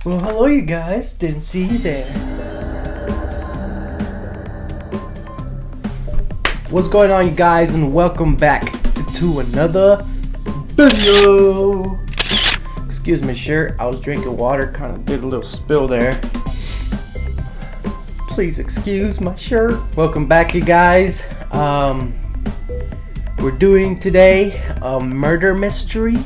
Well, hello you guys, didn't see you there. What's going on you guys, and welcome back to another video. Excuse my shirt, I was drinking water, kind of did a little spill there. Please excuse my shirt. Welcome back you guys. We're doing today a murder mystery.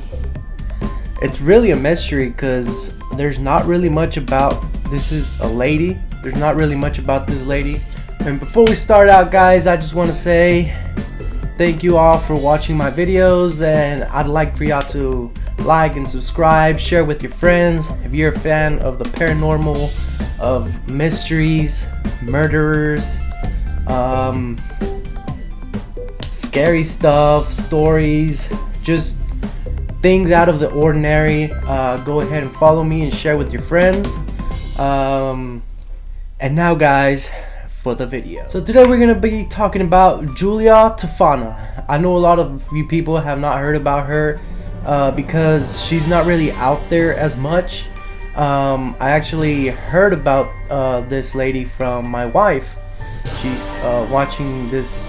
It's really a mystery because there's not really much about, this is a lady, there's not really much about this lady. And before we start out guys, I just want to say thank you all for watching my videos, and I'd like for y'all to like and subscribe, share with your friends if you're a fan of the paranormal, of mysteries, murderers, scary stuff, stories, just things out of the ordinary. Go ahead and follow me and share with your friends. And now guys, for the video. So today we're gonna be talking about Giulia Tofana. I know a lot of you people have not heard about her because she's not really out there as much. I actually heard about this lady from my wife. She's watching this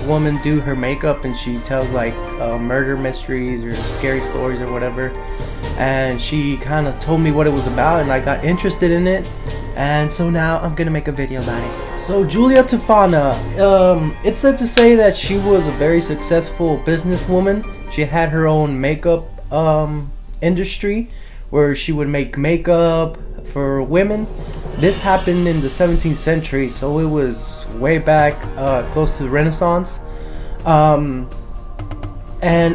woman do her makeup, and she tells like murder mysteries or scary stories or whatever, and she kind of told me what it was about, and I got interested in it, and so now I'm gonna make a video about it. So Giulia Tofana, it's said to say that she was a very successful businesswoman. She had her own makeup industry where she would make makeup for women. This happened in the 17th century, so it was way back close to the Renaissance. And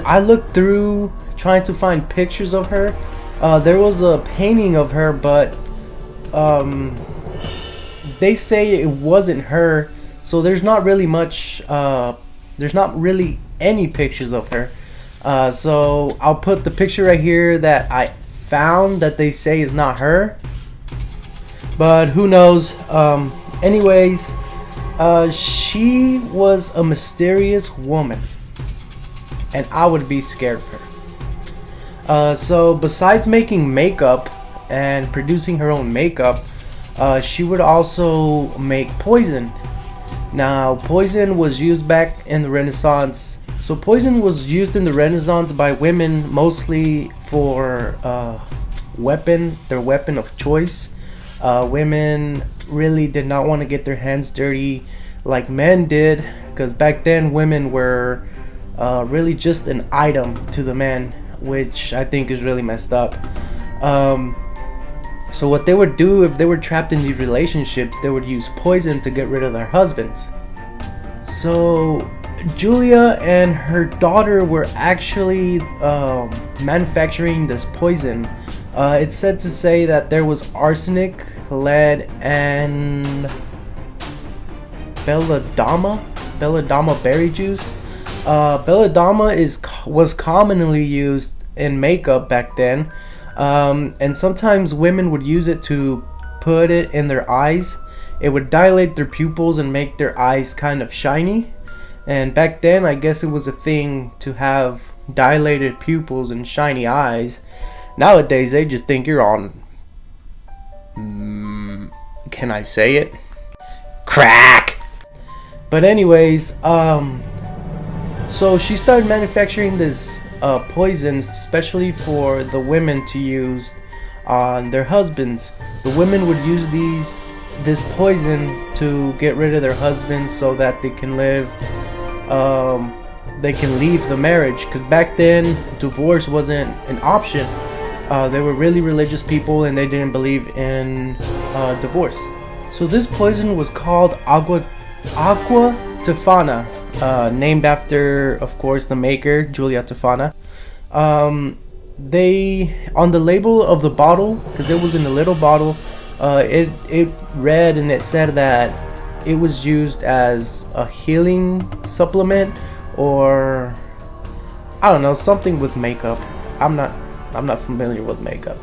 I looked through trying to find pictures of her. There was a painting of her, but they say it wasn't her, so there's not really much, there's not really any pictures of her. So I'll put the picture right here that I found that they say is not her, but who knows. Anyways, she was a mysterious woman, and I would be scared of her. So besides making makeup and producing her own makeup, she would also make poison. Now poison was used back in the Renaissance. So poison was used in the Renaissance by women mostly for their weapon of choice. Women really did not want to get their hands dirty like men did, because back then women were really just an item to the men, which I think is really messed up. So what they would do if they were trapped in these relationships, they would use poison to get rid of their husbands. So Giulia and her daughter were actually manufacturing this poison. It's said to say that there was arsenic, lead, and belladonna berry juice. Belladonna was commonly used in makeup back then, and sometimes women would use it to put it in their eyes. It would dilate their pupils and make their eyes kind of shiny. And back then, I guess it was a thing to have dilated pupils and shiny eyes. Nowadays, they just think you're on, can I say it? Crack! But anyways, so she started manufacturing this poisons, especially for the women to use on their husbands. The women would use this poison to get rid of their husbands so that they can leave the marriage, because back then divorce wasn't an option. They were really religious people, and they didn't believe in divorce. So this poison was called Aqua Tofana, named after, of course, the maker, Giulia Tofana. They, on the label of the bottle, because it was in a little bottle, it read and it said that it was used as a healing supplement, or I don't know, something with makeup. I'm not familiar with makeup,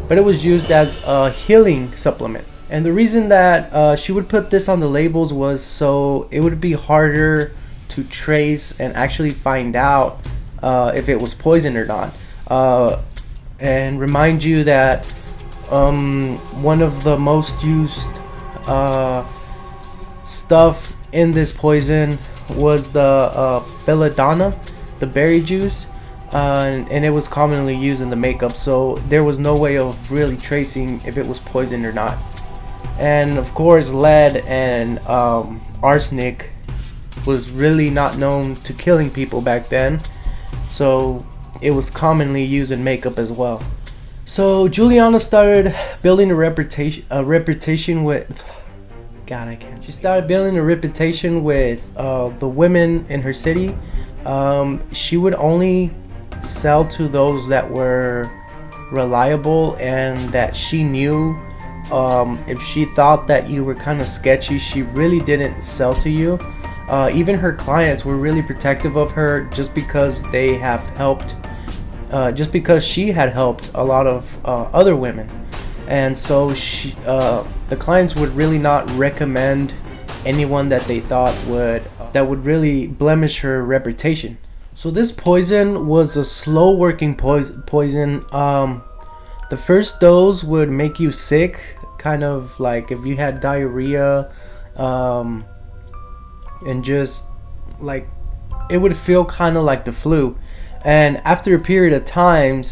but it was used as a healing supplement. And the reason that she would put this on the labels was so it would be harder to trace and actually find out if it was poison or not. and remind you that one of the most used stuff in this poison was the belladonna, the berry juice, and it was commonly used in the makeup, so there was no way of really tracing if it was poison or not. And of course, lead and arsenic was really not known to killing people back then, so it was commonly used in makeup as well. So Juliana started building a reputation with God, I can't. She started building a reputation with the women in her city. She would only sell to those that were reliable and that she knew. If she thought that you were kind of sketchy, she really didn't sell to you. Even her clients were really protective of her just because they have helped, just because she had helped a lot of other women. And so the clients would really not recommend anyone that they thought that would really blemish her reputation. So this poison was a slow working poison. The first dose would make you sick, kind of like if you had diarrhea, and just like it would feel kind of like the flu. And after a period of time,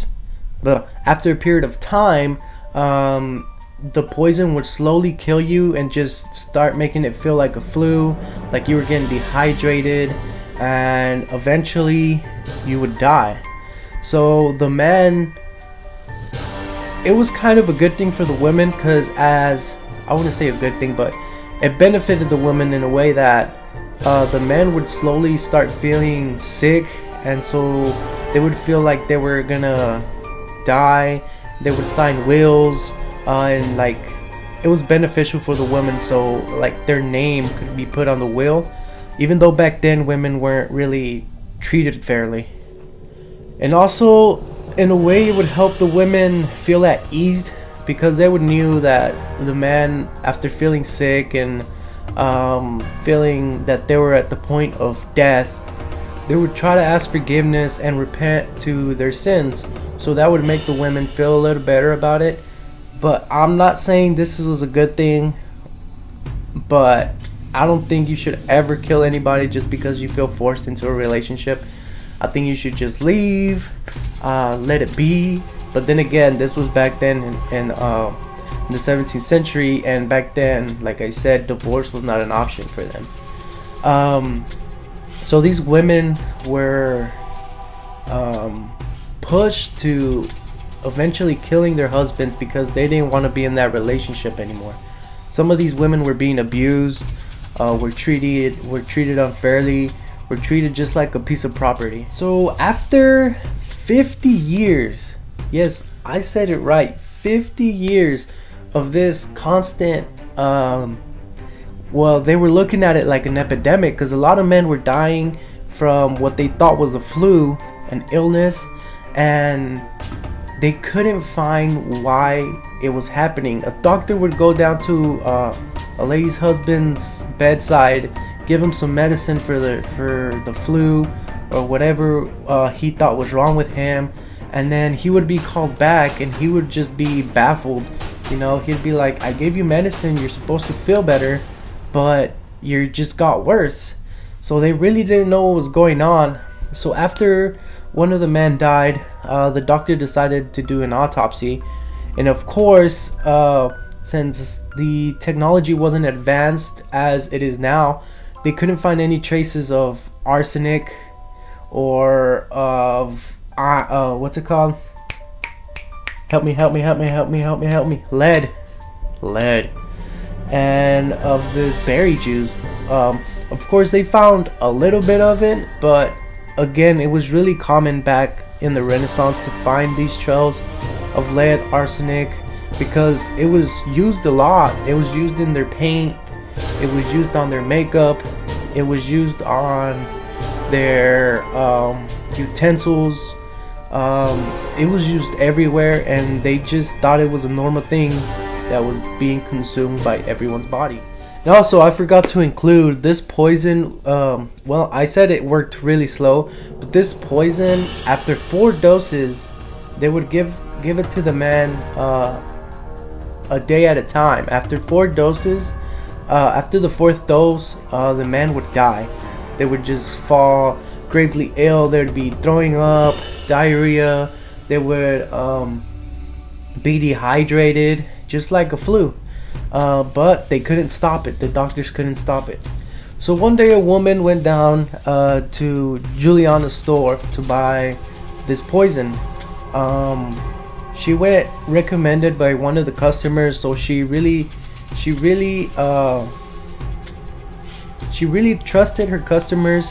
the poison would slowly kill you and just start making it feel like a flu, like you were getting dehydrated, and eventually you would die. So the men, it was kind of a good thing for the women, because I wouldn't say a good thing, but it benefited the women in a way that the men would slowly start feeling sick, and so they would feel like they were gonna die. They would sign wills, and like it was beneficial for the women, so like their name could be put on the will, even though back then women weren't really treated fairly. And also in a way it would help the women feel at ease, because they would knew that the man, after feeling sick and feeling that they were at the point of death, they would try to ask forgiveness and repent to their sins. So that would make the women feel a little better about it. But I'm not saying this was a good thing, but I don't think you should ever kill anybody just because you feel forced into a relationship. I think you should just leave, let it be. But then again, this was back then in the 17th century, and back then, like I said, divorce was not an option for them. So these women were pushed to eventually killing their husbands because they didn't want to be in that relationship anymore. Some of these women were being abused, were treated unfairly, were treated just like a piece of property. So after 50 years, yes, I said it right, 50 years of this constant, well, they were looking at it like an epidemic, because a lot of men were dying from what they thought was a flu, an illness, and they couldn't find why it was happening. A doctor would go down to a lady's husband's bedside, give him some medicine for the flu or whatever he thought was wrong with him, and then he would be called back and he would just be baffled. You know, he'd be like, I gave you medicine, you're supposed to feel better, but you just got worse. So they really didn't know what was going on. So after one of the men died, the doctor decided to do an autopsy. And of course, since the technology wasn't advanced as it is now, they couldn't find any traces of arsenic or of what's it called? Help me. Lead. And of this berry juice. Of course, they found a little bit of it, but again, it was really common back in the Renaissance to find these trails of lead, arsenic, because it was used a lot. It was used in their paint, it was used on their makeup, it was used on their utensils. It was used everywhere, and they just thought it was a normal thing that was being consumed by everyone's body. And also, I forgot to include this poison. Well, I said it worked really slow, but this poison, after 4 doses, they would give to the man a day at a time. After 4 doses, after the 4th dose, the man would die. They would just fall gravely ill. They'd be throwing up, diarrhea. They would be dehydrated, just like a flu. But they couldn't stop it. The doctors couldn't stop it. So one day a woman went down to Giuliana's store to buy this poison. She went recommended by one of the customers, so she really trusted her customers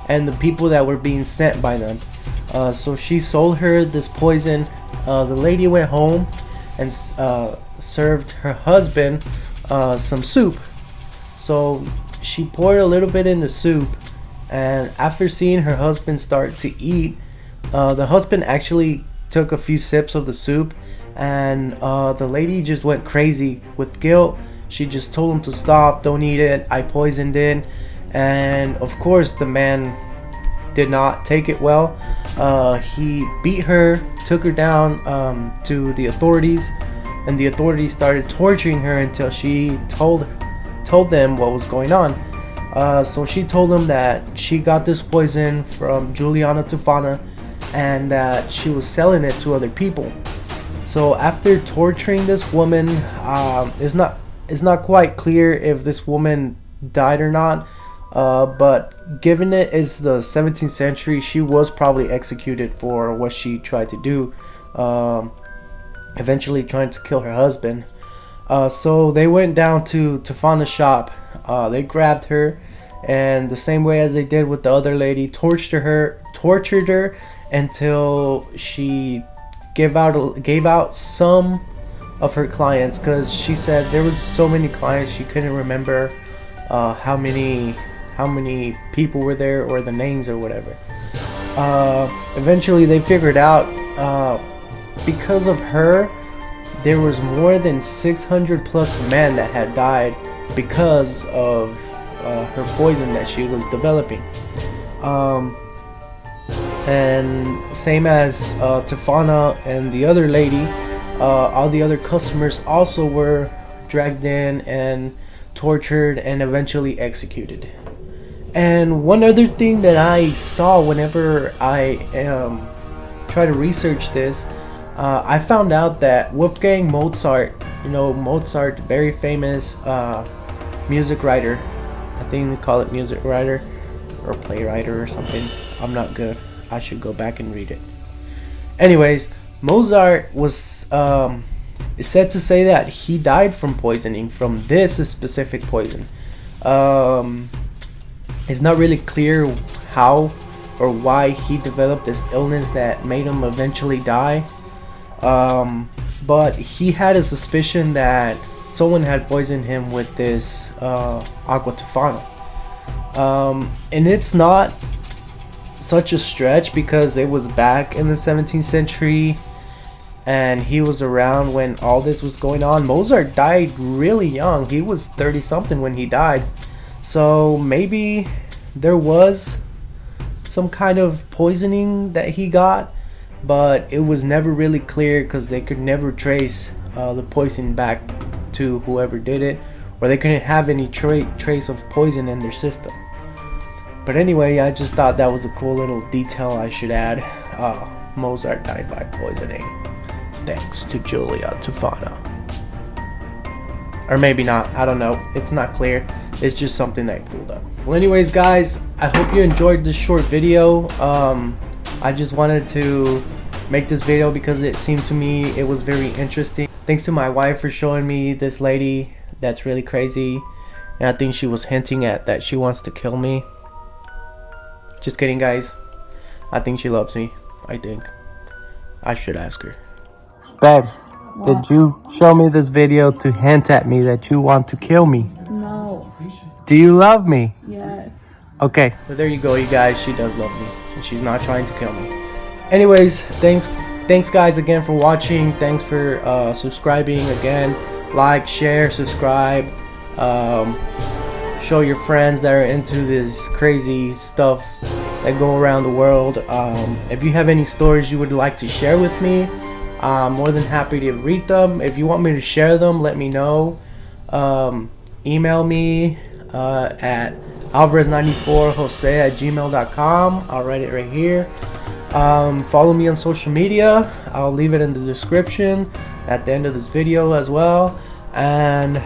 and the people that were being sent by them. So she sold her this poison. The lady went home and served her husband some soup. So she poured a little bit in the soup, and after seeing her husband start to eat, the husband actually took a few sips of the soup, and the lady just went crazy with guilt. She just told him to stop, don't eat it, I poisoned it. And of course the man did not take it well. He beat her, took her down to the authorities, and the authorities started torturing her until she told them what was going on. So she told them that she got this poison from Giuliana Tofana and that she was selling it to other people. So after torturing this woman, it's not quite clear if this woman died or not, but given it is the 17th century, she was probably executed for what she tried to do, eventually trying to kill her husband. So they went down to Tofana's shop. They grabbed her, and the same way as they did with the other lady, tortured her until she gave out some of her clients, because she said there was so many clients she couldn't remember how many people were there or the names or whatever. Eventually they figured out because of her there was more than 600 plus men that had died because of her poison that she was developing. And same as Tofana and the other lady, all the other customers also were dragged in and tortured and eventually executed. And one other thing that I saw whenever I try to research this, I found out that Wolfgang Mozart, Mozart, very famous music writer, I think they call it music writer or playwright or something, I'm not good, I should go back and read it. Anyways, Mozart was said to say that he died from poisoning, from this specific poison. It's not really clear how or why he developed this illness that made him eventually die. But he had a suspicion that someone had poisoned him with this Aqua Tofana. And it's not such a stretch because it was back in the 17th century and he was around when all this was going on. Mozart died really young. He was 30 something when he died. So maybe there was some kind of poisoning that he got, but it was never really clear because they could never trace the poison back to whoever did it, or they couldn't have any trace of poison in their system. But anyway, I just thought that was a cool little detail I should add. Mozart died by poisoning, thanks to Giulia Tofana. Or maybe not, I don't know, it's not clear. It's just something that I pulled up. Well, anyways guys, I hope you enjoyed this short video. I just wanted to make this video because it seemed to me it was very interesting. Thanks to my wife for showing me this lady that's really crazy, and I think she was hinting at that she wants to kill me. Just kidding guys, I think she loves me. I think I should ask her. Babe, what? Did you show me this video to hint at me that you want to kill me? No. Do you love me? Yes. Okay, well there you go you guys, she does love me and she's not trying to kill me. Anyways, thanks guys again for watching. Thanks for subscribing again. Like, share, subscribe, show your friends that are into this crazy stuff that go around the world. If you have any stories you would like to share with me, I'm more than happy to read them. If you want me to share them, let me know. Email me at alvarez94jose@gmail.com. I'll write it right here. Follow me on social media. I'll leave it in the description at the end of this video as well. And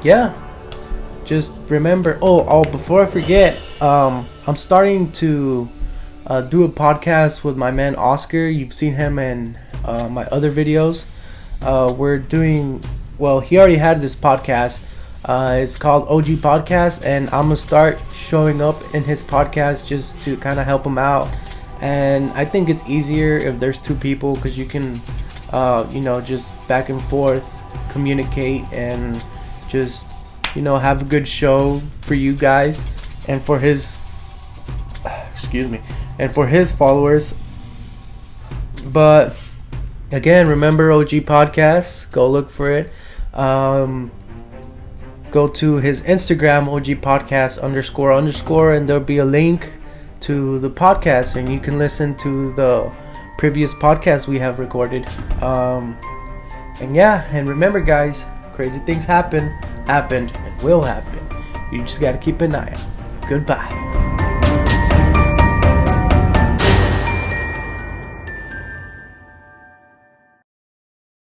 yeah, just remember, before I forget, I'm starting to do a podcast with my man Oscar. You've seen him in my other videos. He already had this podcast. It's called OG Podcast, and I'm gonna start showing up in his podcast just to kind of help him out. And I think it's easier if there's two people, because you can just back and forth communicate and just have a good show for you guys and for his followers. But again, remember OG Podcasts. Go look for it. Go to his Instagram, OG Podcast __, and there'll be a link to the podcast, and you can listen to the previous podcast we have recorded. And remember, guys, crazy things happened, and will happen. You just gotta keep an eye out. Goodbye.